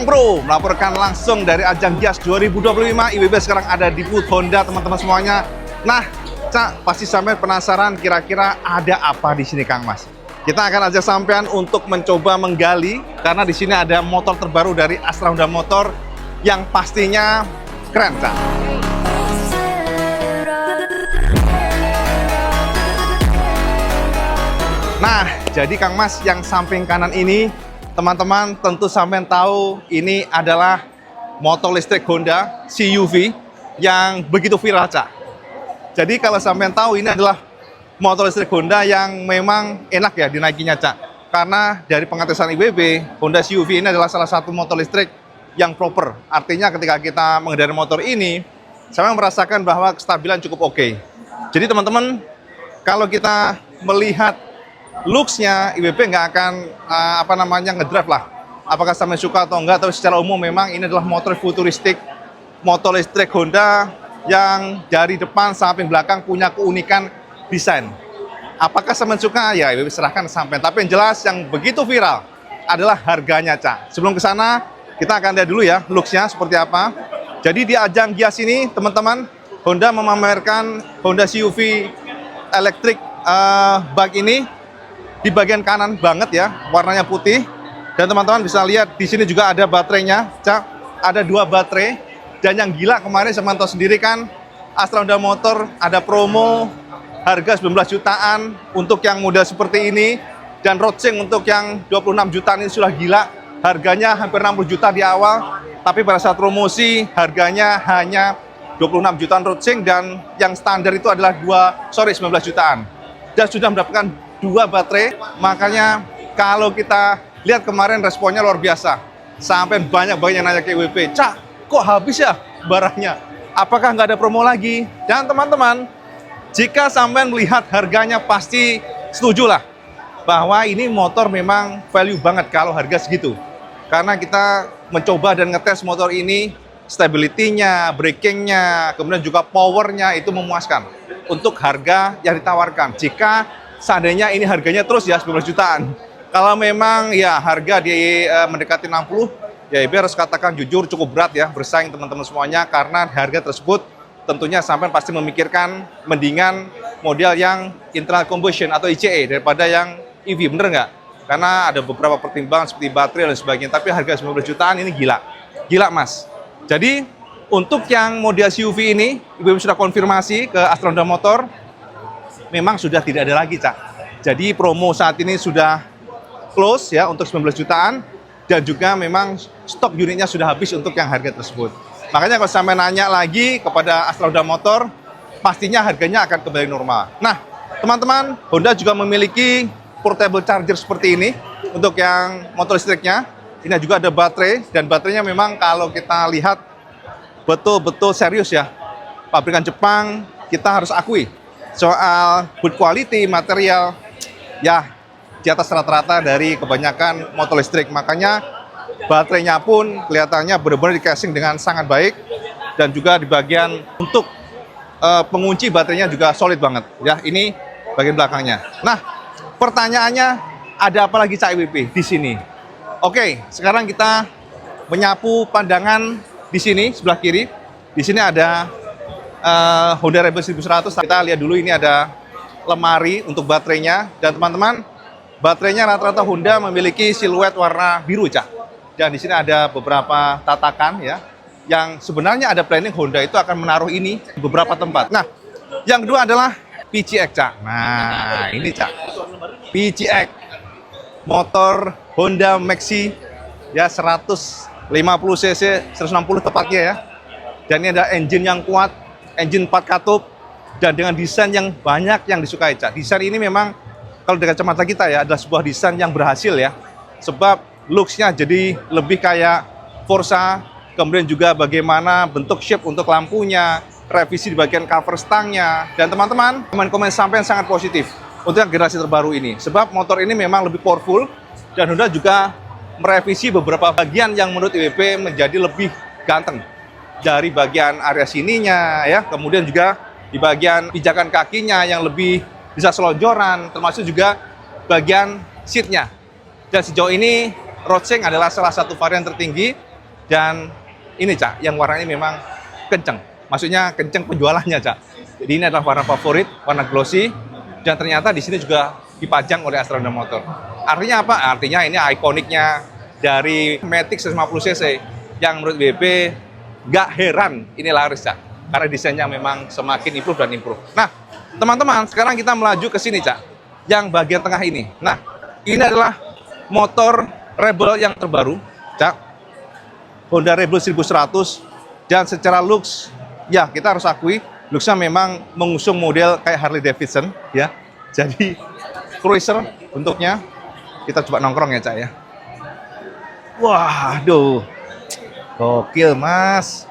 Bro melaporkan langsung dari ajang Gias 2025. IWB sekarang ada di booth Honda, teman-teman semuanya. Nah, Cak, pasti sampai penasaran kira-kira ada apa di sini, Kang Mas. Kita akan ajak sampean untuk mencoba menggali karena di sini ada motor terbaru dari Astra Honda Motor yang pastinya keren, Cak. Nah, jadi Kang Mas, yang samping kanan ini, teman-teman tentu sampean tahu ini adalah motor listrik Honda CUV yang begitu viral, Cak. Jadi kalau sampean tahu ini adalah motor listrik Honda yang memang enak ya dinaikinya, Cak. Karena dari pengetesan IWB, Honda CUV ini adalah salah satu motor listrik yang proper. Artinya ketika kita mengendarai motor ini, saya merasakan bahwa kestabilan cukup oke. Jadi teman-teman, kalau kita melihat looks-nya, IWB nggak akan ngedrive lah. Apakah sampai suka atau enggak, tapi secara umum memang ini adalah motor futuristik, motor listrik Honda yang dari depan sampai belakang punya keunikan desain. Apakah sampai suka? Ya, IWB serahkan sampai. Tapi yang jelas yang begitu viral adalah harganya, Cak. Sebelum ke sana, kita akan lihat dulu ya looks-nya seperti apa. Jadi di ajang Gias ini, teman-teman, Honda memamerkan Honda CUV elektrik bug ini. Di bagian kanan banget ya, warnanya putih. Dan teman-teman bisa lihat di sini juga ada baterainya, Cak. Ada 2 baterai. Dan yang gila kemarin saya mantau sendiri kan, Astra Honda Motor ada promo harga 19 jutaan untuk yang model seperti ini. Dan roadsing untuk yang 26 jutaan ini sudah gila. Harganya hampir 60 juta di awal. Tapi pada saat promosi harganya hanya 26 jutaan roadsing. Dan yang standar itu adalah 19 jutaan. Dan sudah mendapatkan 2 baterai, makanya kalau kita lihat kemarin responnya luar biasa. Sampai banyak yang nanya ke IWB, Cak, kok habis ya barangnya? Apakah nggak ada promo lagi? Dan teman-teman, jika sampai melihat harganya pasti setujulah bahwa ini motor memang value banget kalau harga segitu. Karena kita mencoba dan ngetes motor ini, stability-nya, braking-nya, kemudian juga power-nya itu memuaskan untuk harga yang ditawarkan. Jika seandainya ini harganya terus ya 19 jutaan. Kalau memang ya harga di mendekati 60, ya IWB harus katakan jujur cukup berat ya bersaing teman-teman semuanya, karena harga tersebut tentunya sampai pasti memikirkan mendingan model yang internal combustion atau ICE daripada yang EV, bener nggak? Karena ada beberapa pertimbangan seperti baterai dan sebagainya, tapi harga 19 jutaan ini gila. Gila, Mas. Jadi untuk yang model CUV ini, IWB sudah konfirmasi ke Astra Honda Motor, memang sudah tidak ada lagi, Cak. Jadi promo saat ini sudah close ya untuk 19 jutaan, dan juga memang stok unitnya sudah habis untuk yang harga tersebut. Makanya kalau sampai nanya lagi kepada Astra Honda Motor, pastinya harganya akan kembali normal. Nah, teman-teman, Honda juga memiliki portable charger seperti ini untuk yang motor listriknya. Ini juga ada baterai, dan baterainya memang kalau kita lihat betul-betul serius ya. Pabrikan Jepang, kita harus akui soal good quality material ya di atas rata-rata dari kebanyakan motor listrik. Makanya baterainya pun kelihatannya benar-benar di casing dengan sangat baik, dan juga di bagian untuk pengunci baterainya juga solid banget ya. Ini bagian belakangnya. Nah, pertanyaannya ada apa lagi, Cak, IWB di sini? Oke, sekarang kita menyapu pandangan di sini sebelah kiri. Di sini ada Honda Rebel 1100. Kita lihat dulu, ini ada lemari untuk baterainya. Dan teman-teman, baterainya rata-rata Honda memiliki siluet warna biru, Cak. Dan di sini ada beberapa tatakan ya, yang sebenarnya ada planning Honda itu akan menaruh ini di beberapa tempat. Nah, yang kedua adalah PCX, Cak. Nah, ini, Cak, PCX motor Honda Maxi ya, 150 cc, 160 tepatnya ya. Dan ini ada engine yang kuat, engine 4 katup, dan dengan desain yang banyak yang disukai, Cak. Desain ini memang kalau dari kacamata kita ya adalah sebuah desain yang berhasil ya. Sebab looks-nya jadi lebih kayak Forza, kemudian juga bagaimana bentuk shape untuk lampunya, revisi di bagian cover stangnya. Dan teman-teman, komen-komen sampai sangat positif untuk yang generasi terbaru ini. Sebab motor ini memang lebih powerful, dan Honda juga merevisi beberapa bagian yang menurut IWB menjadi lebih ganteng. Dari bagian area sininya ya, kemudian juga di bagian pijakan kakinya yang lebih bisa selonjoran, termasuk juga bagian seatnya. Dan sejauh ini roadsing adalah salah satu varian tertinggi Dan ini Cak, yang warnanya memang kenceng. Maksudnya kenceng penjualannya Cak. Jadi ini adalah warna favorit, warna glossy. Dan ternyata di sini juga dipajang oleh Astra Honda Motor. Artinya apa? Artinya ini ikoniknya dari Matic 150cc yang menurut BP nggak heran ini laris Cak. Karena desainnya memang semakin improve dan improve. Nah, teman-teman, sekarang kita melaju ke sini Cak. Yang bagian tengah ini. Nah, ini adalah motor Rebel yang terbaru Cak. Honda Rebel 1100, dan secara looks ya kita harus akui looksnya memang mengusung model kayak Harley Davidson ya. Jadi cruiser bentuknya. Kita coba nongkrong ya Cak ya. Waduh, gokil Mas.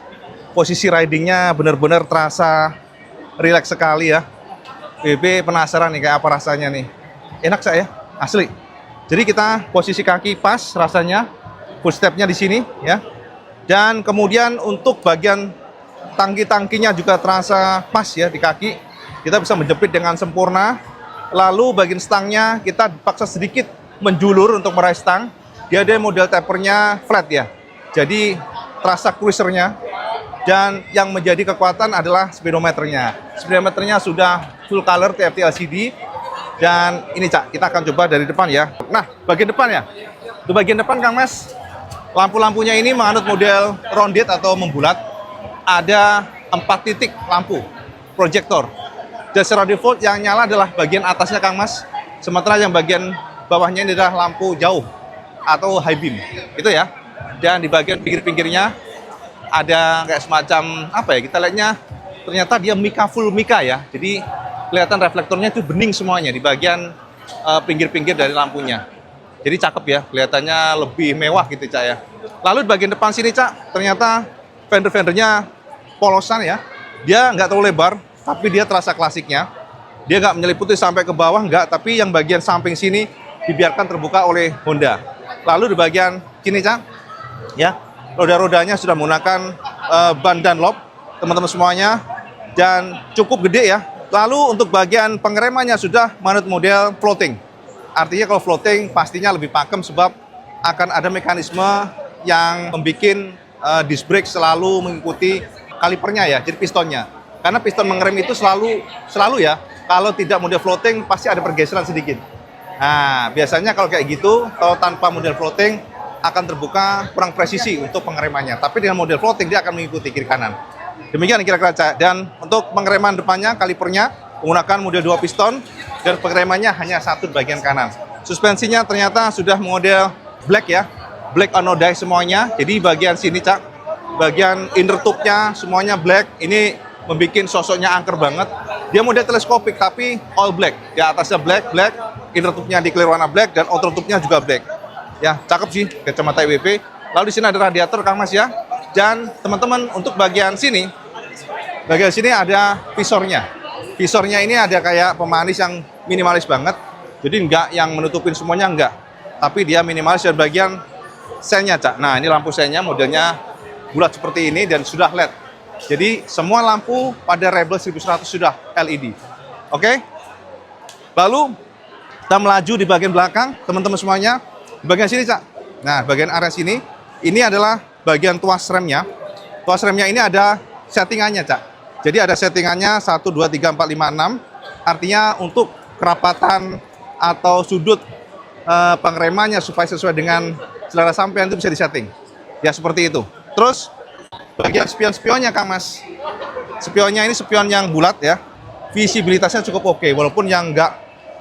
Posisi ridingnya benar-benar terasa rileks sekali ya. BB penasaran nih kayak apa rasanya nih. Enak Cak ya, asli. Jadi kita posisi kaki pas rasanya, footstepnya di sini ya. Dan kemudian untuk bagian tangki-tangkinya juga terasa pas ya di kaki. Kita bisa menjepit dengan sempurna. Lalu bagian stangnya kita paksa sedikit menjulur untuk meraih stang. Dia ada model tapernya flat ya. Jadi terasa cruisernya. Dan yang menjadi kekuatan adalah speedometernya. Speedometernya sudah full color TFT LCD. Dan ini Cak, kita akan coba dari depan ya. Nah, bagian depan ya. Di bagian depan Kang Mas, lampu-lampunya ini menganut model rounded atau membulat. Ada 4 titik lampu proyektor. Dan secara default yang nyala adalah bagian atasnya Kang Mas. Sementara yang bagian bawahnya ini adalah lampu jauh atau high beam. Itu ya. Dan di bagian pinggir-pinggirnya ada kayak semacam apa ya? Kita lihatnya ternyata dia mica full mica ya. Jadi kelihatan reflektornya itu bening semuanya di bagian pinggir-pinggir dari lampunya. Jadi cakep ya, kelihatannya lebih mewah gitu Cak ya. Lalu di bagian depan sini Cak, ternyata fender-fendernya polosan ya. Dia nggak terlalu lebar, tapi dia terasa klasiknya. Dia nggak menyeliputi sampai ke bawah, nggak. Tapi yang bagian samping sini dibiarkan terbuka oleh Honda. Lalu di bagian sini Cak, ya, roda-rodanya sudah menggunakan ban Dunlop, teman-teman semuanya. Dan cukup gede ya. Lalu untuk bagian pengeremannya sudah manut model floating. Artinya kalau floating pastinya lebih pakem sebab akan ada mekanisme yang membuat disc brake selalu mengikuti kalipernya ya, jadi pistonnya. Karena piston mengerem itu selalu ya, kalau tidak model floating pasti ada pergeseran sedikit. Nah, biasanya kalau kayak gitu, kalau tanpa model floating akan terbuka kurang presisi untuk pengeremannya. Tapi dengan model floating dia akan mengikuti kiri kanan. Demikian kira-kira Cak. Dan untuk pengereman depannya, kalipernya menggunakan model 2 piston dan pengeremannya hanya satu bagian kanan. Suspensinya ternyata sudah model black ya, black anodized semuanya. Jadi bagian sini Cak, bagian inner tube-nya semuanya black. Ini membuat sosoknya angker banget. Dia model teleskopik tapi all black. Di atasnya black, inner tube-nya di clear warna black dan outer tube-nya juga black. Ya, cakep sih kacamata IWP. Lalu di sini ada radiator Kang Mas ya. Dan teman-teman untuk bagian sini ada visornya. Visornya ini ada kayak pemanis yang minimalis banget. Jadi enggak yang menutupin semuanya enggak. Tapi dia minimalis dan bagian sennya Cak. Nah, ini lampu sennya modelnya bulat seperti ini dan sudah LED. Jadi semua lampu pada Rebel 1100 sudah LED. Oke? Lalu kita melaju di bagian belakang, teman-teman semuanya. Di bagian sini Cak. Nah, bagian area sini ini adalah bagian tuas remnya. Tuas remnya ini ada settingannya Cak. Jadi ada settingannya 1, 2, 3, 4, 5, 6. Artinya untuk kerapatan atau sudut pengeremannya supaya sesuai dengan selera sampean itu bisa disetting. Ya seperti itu. Terus bagian spion-spionnya Kang Mas. Spionnya ini spion yang bulat ya. Visibilitasnya cukup oke. Walaupun yang nggak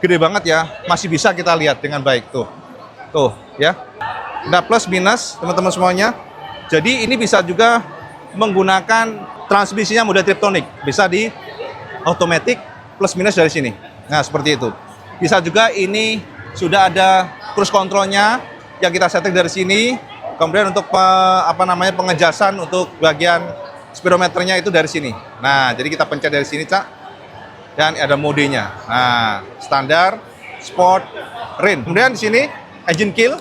gede banget ya. Masih bisa kita lihat dengan baik tuh. Tuh ya. Nah plus minus teman-teman semuanya. Jadi ini bisa juga menggunakan transmisinya model Triptonic, bisa di automatic plus minus dari sini. Nah seperti itu. Bisa juga ini sudah ada cruise controlnya yang kita setting dari sini. Kemudian untuk pengejasan untuk bagian speedometernya itu dari sini. Nah jadi kita pencet dari sini Cak. Dan ada modenya. Nah standar, sport, rain. Kemudian di sini engine kill.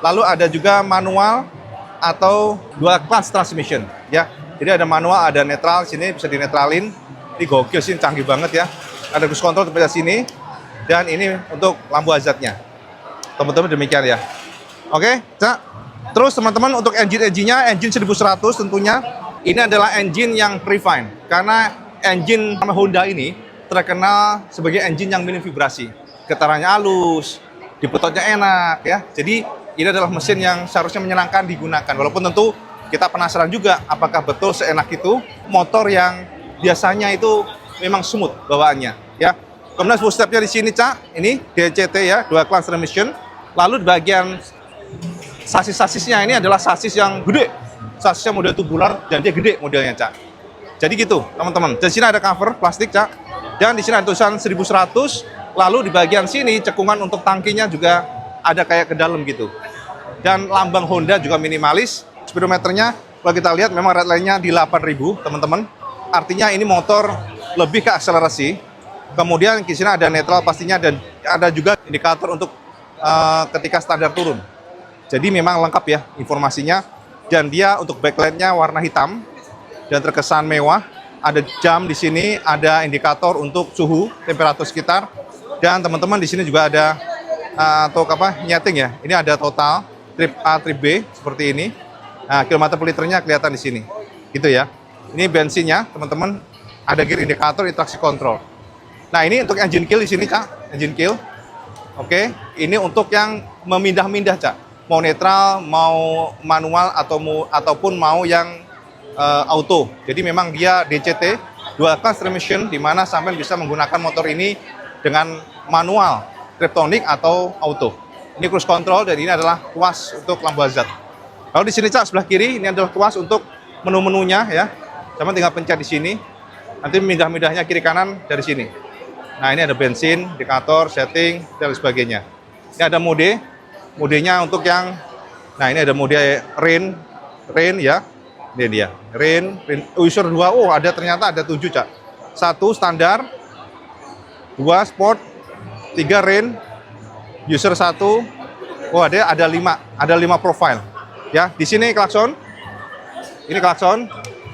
Lalu ada juga manual atau dual clutch transmission ya. Jadi ada manual, ada netral, sini bisa dinetralin. Ini gokil sih, canggih banget ya. Ada cruise control seperti sini. Dan ini untuk lampu hazardnya. Teman-teman demikian ya. Oke, Cak. Terus teman-teman untuk engine-nya, engine 1100 tentunya. Ini adalah engine yang refine. Karena engine Honda ini terkenal sebagai engine yang minim vibrasi. Getarannya halus, dipetotnya enak ya. Jadi ini adalah mesin yang seharusnya menyenangkan digunakan. Walaupun tentu kita penasaran juga apakah betul seenak itu motor yang biasanya itu memang smooth bawaannya ya. Kemudian full stepnya di sini Cak, ini DCT ya, dual clutch transmission. Lalu di bagian sasis-sasisnya ini adalah sasis yang gede. Sasisnya model tubular dan dia gede modelnya, Cak. Jadi gitu, teman-teman. Di sini ada cover plastik, Cak. Dan di sini ada tulisan 1100. Lalu di bagian sini cekungan untuk tangkinya juga ada kayak ke dalam gitu. Dan lambang Honda juga minimalis. Speedometernya kalau kita lihat memang red line-nya di 8000, teman-teman. Artinya ini motor lebih ke akselerasi. Kemudian di sini ada netral pastinya dan ada juga indikator untuk ketika standar turun. Jadi memang lengkap ya informasinya. Dan dia untuk backlight-nya warna hitam dan terkesan mewah. Ada jam di sini, ada indikator untuk suhu, temperatur sekitar. Dan teman-teman di sini juga ada nyeting ya. Ini ada total trip A, trip B seperti ini. Nah, kilometer per liternya kelihatan di sini. Gitu ya. Ini bensinnya, teman-teman. Ada gear indikator, traction control. Nah, ini untuk engine kill di sini, Cak. Engine kill. Oke, ini untuk yang memindah-mindah, Cak. Mau netral, mau manual ataupun mau yang auto. Jadi memang dia DCT, dual clutch transmission, di mana sampai bisa menggunakan motor ini dengan manual, Triptonic atau auto. Ini cruise control dan ini adalah tuas untuk lampu hazard. Lalu di sini Cak sebelah kiri ini adalah tuas untuk menu-menunya ya. Sama tinggal pencet di sini. Nanti mindah-mindahnya kiri kanan dari sini. Nah, ini ada bensin, indikator, setting dan sebagainya. Ini ada modenya untuk yang nah ini ada mode rain ya. Ini dia. Rain user 2. Oh, ternyata ada 7, Cak. 1 standar, 2 sport, 3 rain, user 1. Oh, ada 5 profile. Ya, di sini klakson. Ini klakson.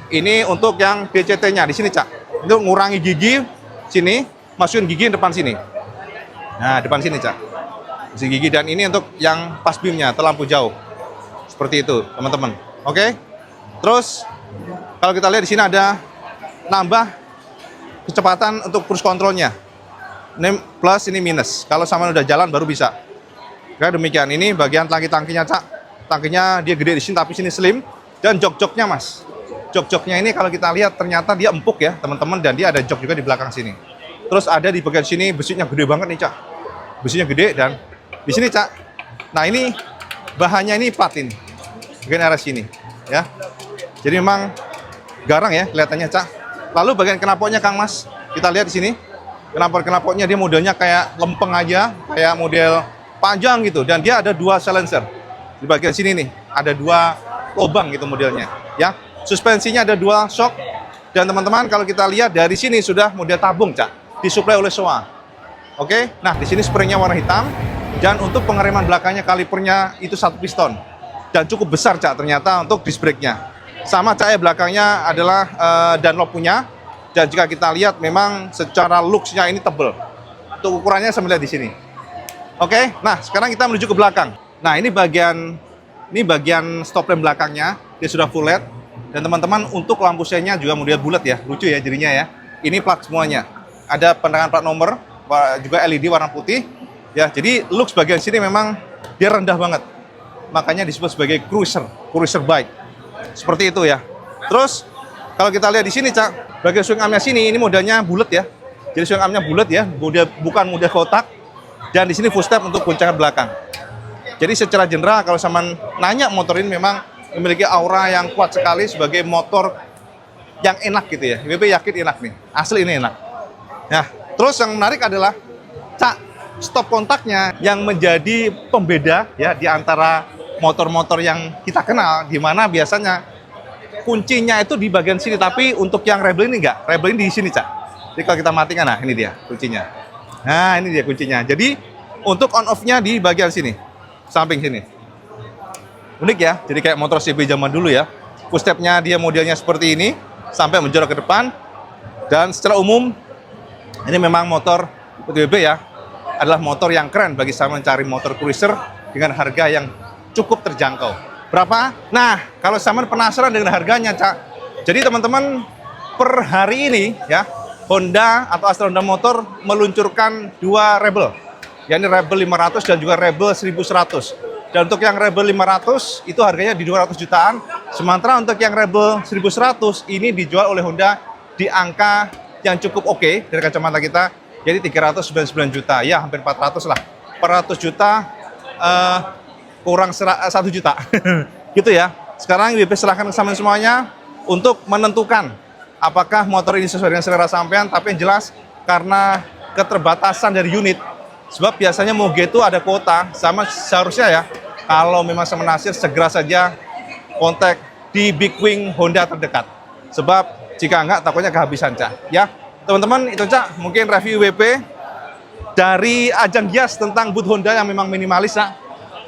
Ini untuk yang DCT-nya di sini, Cak. Itu ngurangi gigi sini, masukin gigi depan sini. Nah, depan sini, Cak. Isi gigi dan ini untuk yang pas beamnya, terlampu jauh. Seperti itu, teman-teman. Oke. Terus kalau kita lihat di sini ada nambah kecepatan untuk cruise controlnya. Ini plus, ini minus. Kalau sama udah jalan baru bisa. Kayak demikian. Ini bagian tangki-tangkinya, Cak. Tangkinya dia gede di sini tapi sini slim dan jok-joknya, Mas. Jok-joknya ini kalau kita lihat ternyata dia empuk ya, teman-teman, dan dia ada jok juga di belakang sini. Terus ada di bagian sini besinya gede banget nih, Cak. Besinya gede dan di sini, Cak. Nah, ini bahannya ini plat ini. Bagian arah sini, ya. Jadi memang garang ya kelihatannya, Cak. Lalu bagian knalpotnya, Kang Mas. Kita lihat di sini. Knalpotnya dia modelnya kayak lempeng aja, kayak model panjang gitu dan dia ada 2 silencer. Di bagian sini nih, ada 2 lubang gitu modelnya, ya. Suspensinya ada 2 shock dan teman-teman kalau kita lihat dari sini sudah model tabung, Cak. Disuplai oleh Showa. Oke, nah di sini springnya warna hitam dan untuk pengereman belakangnya kalipernya itu 1 piston dan cukup besar, Cak, ternyata untuk disc brake-nya. Sama, Cak, ya, belakangnya adalah Dunlop punya dan jika kita lihat memang secara looks-nya ini tebel. Untuk ukurannya saya melihat di sini. Oke, nah sekarang kita menuju ke belakang. Nah, ini bagian stop lamp belakangnya dia sudah full LED dan teman-teman untuk lampu senya juga model bulat ya, lucu ya jadinya ya. Ini plat semuanya. Ada penerangan plat nomor, juga LED warna putih. Ya, jadi looks bagian sini memang dia rendah banget. Makanya disebut sebagai cruiser bike. Seperti itu ya. Terus kalau kita lihat di sini, Cak, bagian swing armnya sini ini modelnya bulat ya. Jadi swing armnya bulat ya, bukan model kotak. Dan di sini full step untuk guncangan belakang. Jadi secara general kalau sama nanya motor ini memang memiliki aura yang kuat sekali sebagai motor yang enak gitu ya. WP yakin enak nih, asli ini enak. Nah, terus yang menarik adalah, Cak, stop kontaknya yang menjadi pembeda ya di antara motor-motor yang kita kenal, di mana biasanya kuncinya itu di bagian sini, tapi untuk yang Rebel ini enggak. Rebel ini di sini, Cak. Jadi kalau kita matikan, nah ini dia kuncinya. Nah, ini dia kuncinya. Jadi untuk on-off-nya di bagian sini, samping sini. Unik ya, jadi kayak motor CB zaman dulu ya. Full step-nya dia modelnya seperti ini, sampai menjorok ke depan. Dan secara umum, ini memang motor WB ya, adalah motor yang keren bagi saya mencari motor cruiser dengan harga yang cukup terjangkau. Berapa? Nah, kalau sampean penasaran dengan harganya, Cak. Jadi teman-teman, per hari ini ya, Honda atau Astra Honda Motor meluncurkan dua Rebel. Yakni Rebel 500 dan juga Rebel 1100. Dan untuk yang Rebel 500 itu harganya di 200 jutaan. Sementara untuk yang Rebel 1100 ini dijual oleh Honda di angka yang cukup oke dari kacamata kita, jadi 399 juta. Ya, hampir 400 lah. 400 juta kurang 1 juta. Gitu ya. Sekarang WP silahkan ke sampean semuanya untuk menentukan apakah motor ini sesuai dengan selera sampean, tapi yang jelas karena keterbatasan dari unit. Sebab biasanya Moge itu ada kuota, sama seharusnya ya, kalau memang sama Nasir, segera saja kontak di Big Wing Honda terdekat. Sebab jika enggak, takutnya kehabisan, Cak. Ya, teman-teman, itu Cak, mungkin review WP dari ajang Gias tentang booth Honda yang memang minimalis, Cak.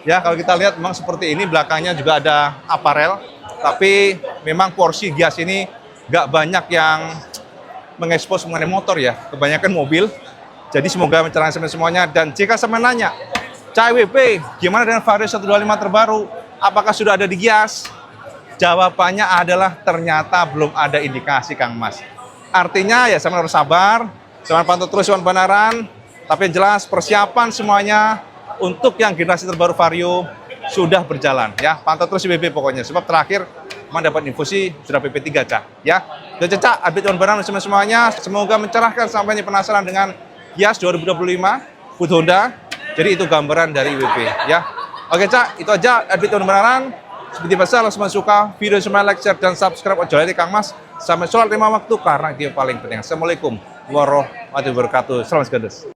Ya, kalau kita lihat memang seperti ini, belakangnya juga ada aparel, tapi memang porsi Gias ini nggak banyak yang mengekspos mengenai motor ya, kebanyakan mobil. Jadi semoga mencerahkan semuanya. Dan jika saya nanya, Cak WP, gimana dengan Vario 125 terbaru? Apakah sudah ada di Gias? Jawabannya adalah ternyata belum ada indikasi, Kang Mas. Artinya ya sama harus sabar, sama pantau terus Iwan Banaran. Tapi yang jelas persiapan semuanya untuk yang generasi terbaru Vario sudah berjalan ya. Pantau terus WP pokoknya. Sebab terakhir dapat info sih sudah PP3, Cak. Ya, dan Cak, update Iwan Banaran semuanya. Semoga mencerahkan sampai penasaran dengan Gias 2025 booth Honda. Jadi itu gambaran dari WP ya. Oke, Cak, itu aja update Iwan Banaran. Seperti biasa, kalau semua suka video semuanya like, share, dan subscribe. Ojo lali Kang Mas. Sampai sholat 5 waktu karena dia paling penting. Assalamualaikum warahmatullahi wabarakatuh. Salam segadas.